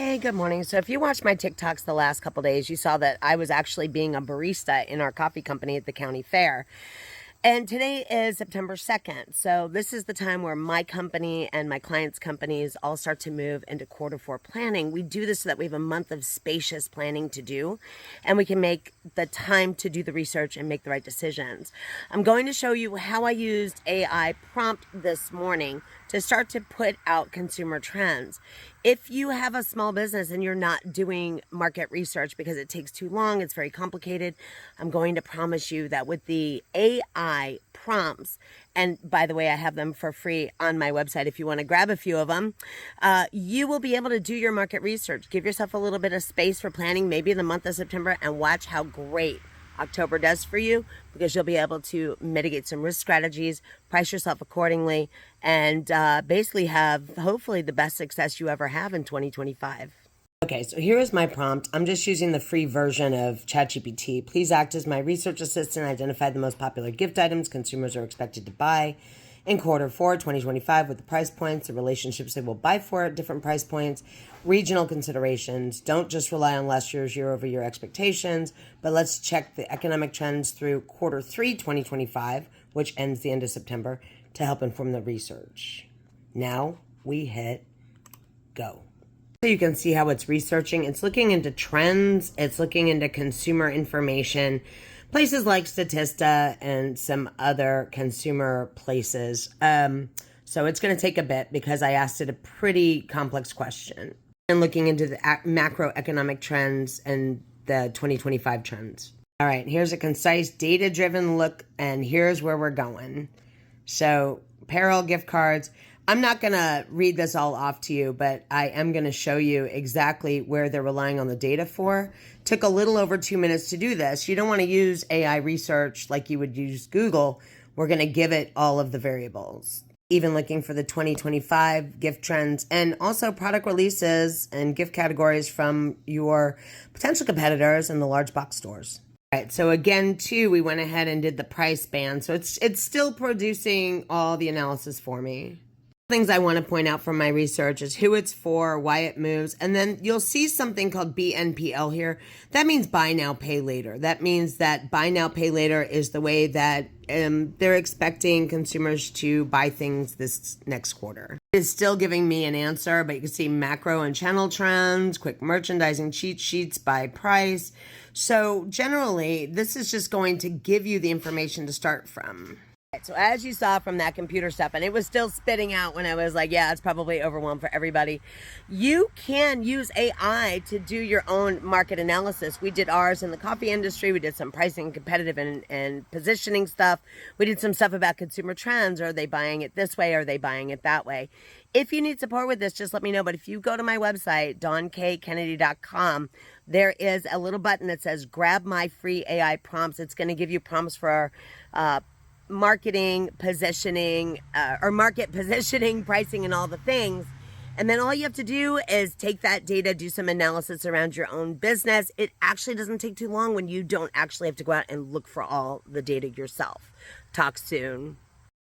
Hey, good morning. So if you watched my TikToks the last couple days, you saw that I was actually being a barista in our coffee company at the county fair. And today is September 2nd. So this is the time where my company and my clients' companies all start to move into Q4 planning. We do this so that we have a month of spacious planning to do, and we can make the time to do the research and make the right decisions. I'm going to show you how I used AI prompt this morning to start to put out consumer trends. If you have a small business and you're not doing market research because it takes too long, it's very complicated, I'm going to promise you that with the AI prompts, and by the way, I have them for free on my website if you want to grab a few of them, you will be able to do your market research. Give yourself a little bit of space for planning, maybe in the month of September, and watch how great October does for you, because you'll be able to mitigate some risk strategies, price yourself accordingly, and basically have hopefully the best success you ever have in 2025. Okay, so here is my prompt. I'm just using the free version of ChatGPT. Please act as my research assistant. Identify the most popular gift items consumers are expected to buy in Q4 2025 with the price points, the relationships they will buy for at different price points, regional considerations. Don't just rely on last year's year-over-year expectations, but let's check the economic trends through Q3 2025, which ends the end of September, to help inform the research. Now we hit go. So you can see how it's researching. It's looking into trends. It's looking into consumer information, places like Statista and some other consumer places. So it's going to take a bit because I asked it a pretty complex question. And looking into the macroeconomic trends and the 2025 trends. All right, here's a concise data-driven look, and here's where we're going. So apparel, gift cards. I'm not going to read this all off to you, but I am going to show you exactly where they're relying on the data for. Took a little over 2 minutes to do this. You don't want to use AI research like you would use Google. We're going to give it all of the variables. Even looking for the 2025 gift trends and also product releases and gift categories from your potential competitors in the large box stores. All right, so again, too, we went ahead and did the price band. So it's still producing all the analysis for me. Things I want to point out from my research is who it's for, why it moves, and then you'll see something called BNPL here. That means buy now, pay later. That means that buy now, pay later is the way that they're expecting consumers to buy things this next quarter. It's still giving me an answer, but you can see macro and channel trends, quick merchandising cheat sheets by price. So generally, this is just going to give you the information to start from. So as you saw from that computer stuff, and it was still spitting out when I was like, yeah, it's probably overwhelmed for everybody. You can use AI to do your own market analysis. We did ours in the coffee industry. We did some pricing, competitive, and positioning stuff. We did some stuff about consumer trends. Are they buying it this way? Are they buying it that way? If you need support with this, just let me know. But if you go to my website, DawnKKennedy.com, there is a little button that says grab my free AI prompts. It's going to give you prompts for marketing, positioning, or market positioning, pricing, and all the things. And then all you have to do is take that data, do some analysis around your own business. It actually doesn't take too long when you don't actually have to go out and look for all the data yourself. Talk soon.